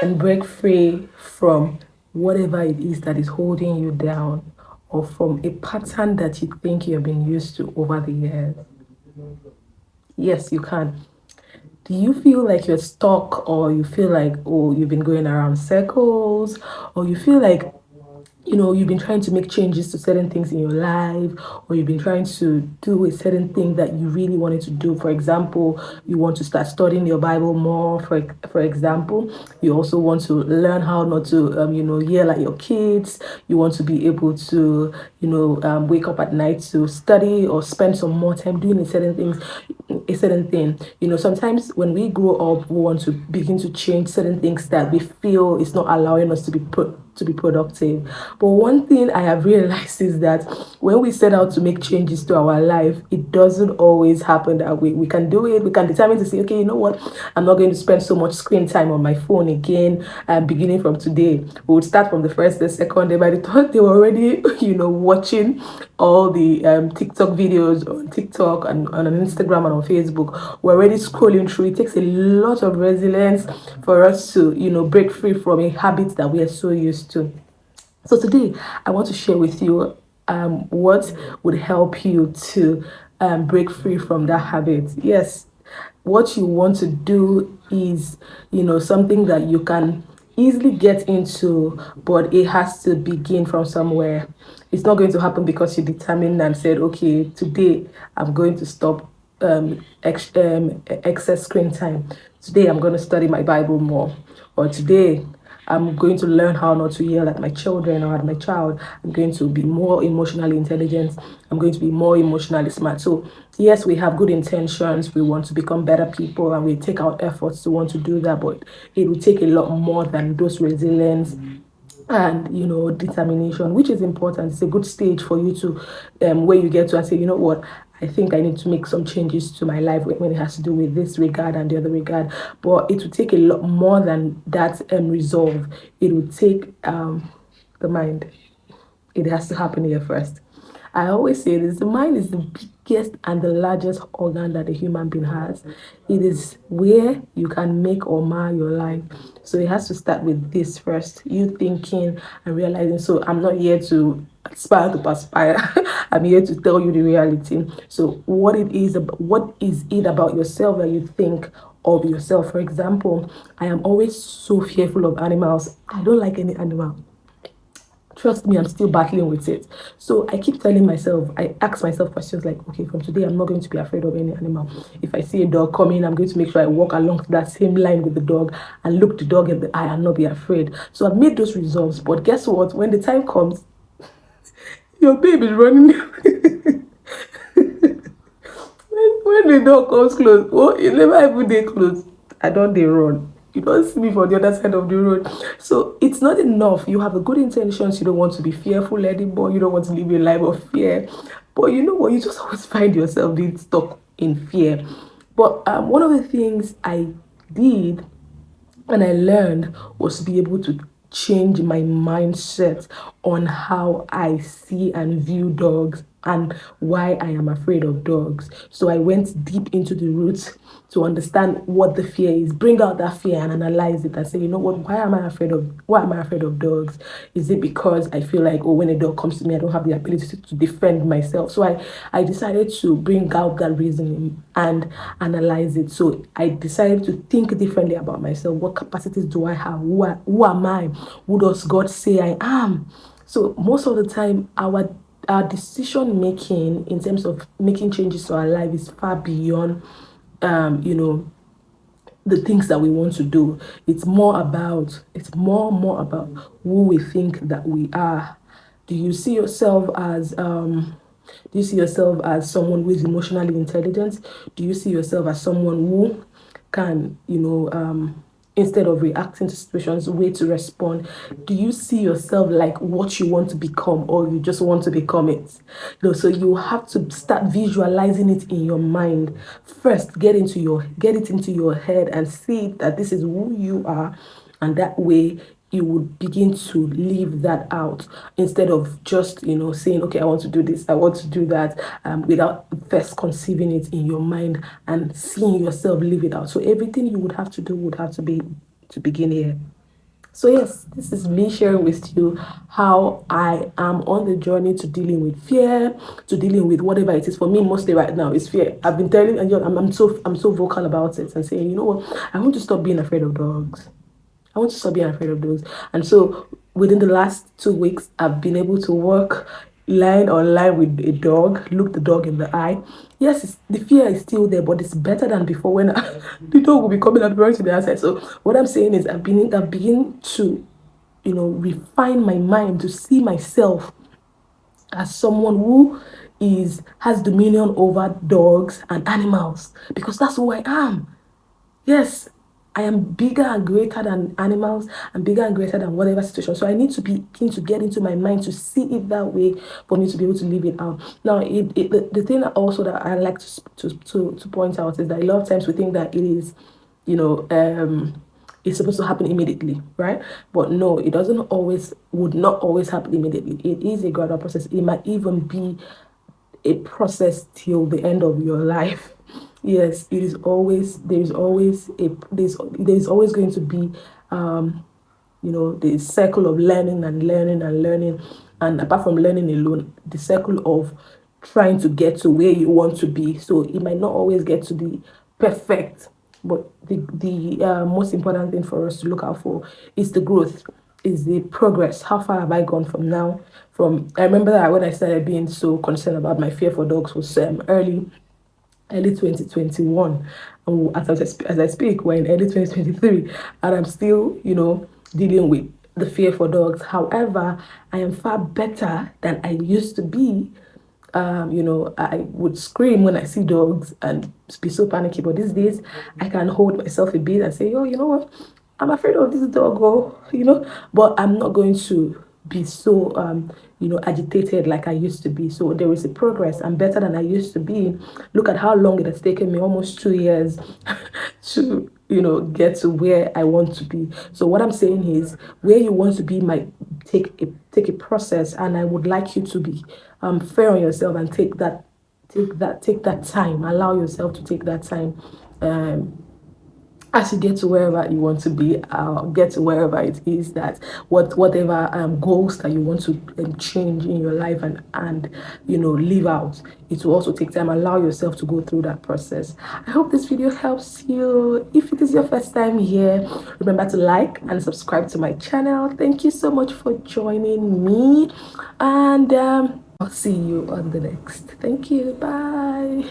and break free from whatever it is that is holding you down, or from a pattern that you think you have been used to over the years. Yes, you can. Do you feel like you're stuck, or you feel like, oh, you've been going around circles, or you feel like, you've been trying to make changes to certain things in your life, or you've been trying to do a certain thing that you really wanted to do? For example, you want to start studying your Bible more. For example, you also want to learn how not to yell at your kids. You want to be able to wake up at night to study, or spend some more time doing a certain thing. Sometimes when we grow up, we want to begin to change certain things that we feel is not allowing us to be productive. But one thing I have realized is that when we set out to make changes to our life, it doesn't always happen that way. We can do it. We can determine to say, okay, you know what? I'm not going to spend so much screen time on my phone again. Beginning from today, we would start from the first, the second day. By the third, they were already, watching all the TikTok videos on TikTok and on Instagram and on Facebook. We're already scrolling through. It takes a lot of resilience for us to, break free from a habit that we are so used to. So today, I want to share with you what would help you to break free from that habit. Yes, what you want to do is, something that you can easily get into, but it has to begin from somewhere. It's not going to happen because you determined and said, okay, today I'm going to stop excess screen time. Today I'm going to study my Bible more. Or today I'm going to learn how not to yell at my children or at my child. I'm going to be more emotionally intelligent. I'm going to be more emotionally smart. So, yes, we have good intentions. We want to become better people, and we take our efforts to want to do that. But it will take a lot more than those resilience and determination, which is important. It's a good stage for you to where you get to and say, you know what, I think I need to make some changes to my life when it has to do with this regard and the other regard. But it will take a lot more than that resolve. It will take the mind. It has to happen here first. I always say this: the mind is the biggest and the largest organ that a human being has. It is where you can make or mar your life. So it has to start with this first. You thinking and realizing. So I'm not here to aspire to perspire. I'm here to tell you the reality. So what is it about yourself that you think of yourself? For example, I am always so fearful of animals. I don't like any animal. Trust me, I'm still battling with it. So I keep telling myself, I ask myself questions like, okay, from today, I'm not going to be afraid of any animal. If I see a dog coming, I'm going to make sure I walk along that same line with the dog and look the dog in the eye and not be afraid. So I've made those resolves. But guess what? When the time comes, your baby is running. When the dog comes close, oh, you never even dey close. I don't they run. You don't see me from the other side of the road. So it's not enough. You have a good intentions. You don't want to be fearful anymore. You don't want to live a life of fear. But you know what? You just always find yourself being stuck in fear. But one of the things I did and I learned was to be able to change my mindset on how I see and view dogs and why I am afraid of dogs. So I went deep into the roots to understand what the fear is, bring out that fear and analyze it and say, you know what, why am I afraid of dogs? Is it because I feel like, oh, when a dog comes to me, I don't have the ability to defend myself? So I decided to bring out that reasoning and analyze it. So I decided to think differently about myself. What capacities do I have? Who am I? Who does God say I am? So most of the time, our decision making in terms of making changes to our life is far beyond, you know, the things that we want to do. It's more about who we think that we are. Do you see yourself as do you see yourself as someone who is emotionally intelligent? Do you see yourself as someone who can, instead of reacting to situations, way to respond? Do you see yourself like what you want to become, or you just want to become it? So you have to start visualizing it in your mind first. Get it into your head and see that this is who you are, and that way you would begin to live that out instead of just saying, okay, I want to do this, I want to do that, without first conceiving it in your mind and seeing yourself live it out. So everything you would have to do would have to be to begin here. So yes, this is me sharing with you how I am on the journey to dealing with fear, to dealing with whatever it is. For me, mostly right now is fear. I've been telling, and I'm so vocal about it and saying, you know what, I want to stop being afraid of dogs. I want to stop being afraid of dogs. And so within the last 2 weeks, I've been able to work line on line with a dog, look the dog in the eye. Yes, the fear is still there, but it's better than before when the dog will be coming and running to the outside. So what I'm saying is I've begun to, refine my mind to see myself as someone who has dominion over dogs and animals, because that's who I am. Yes, I am bigger and greater than animals and bigger and greater than whatever situation. So I need to begin to get into my mind to see it that way for me to be able to live it out. Now, the thing also that I like to point out is that a lot of times we think that it is, you know, it's supposed to happen immediately, right? But no, it doesn't always, would not always happen immediately. It is a gradual process. It might even be a process till the end of your life. Yes, it is always, there's always going to be the cycle of learning and learning and learning. And apart from learning alone, the cycle of trying to get to where you want to be. So it might not always get to be perfect, but the most important thing for us to look out for is the growth, is the progress. How far have I gone from now? From I remember that when I started being so concerned about my fear for dogs was early 2021. And as I speak, we're in early 2023, and I'm still, dealing with the fear for dogs. However, I am far better than I used to be. I would scream when I see dogs and be so panicky. But these days, I can hold myself a bit and say, oh, you know what? I'm afraid of this dog, but I'm not going to be so, agitated like I used to be. So there is a progress. I'm better than I used to be. Look at how long it has taken me, almost 2 years, to get to where I want to be. So what I'm saying is, where you want to be might take a process, and I would like you to be fair on yourself and take that time. Allow yourself to take that time. As you get to wherever you want to be, get to wherever it is that whatever goals that you want to change in your life and live out, it will also take time. Allow yourself to go through that process. I hope this video helps you. If it is your first time here, remember to like and subscribe to my channel. Thank you so much for joining me, and I'll see you on the next. Thank you. Bye.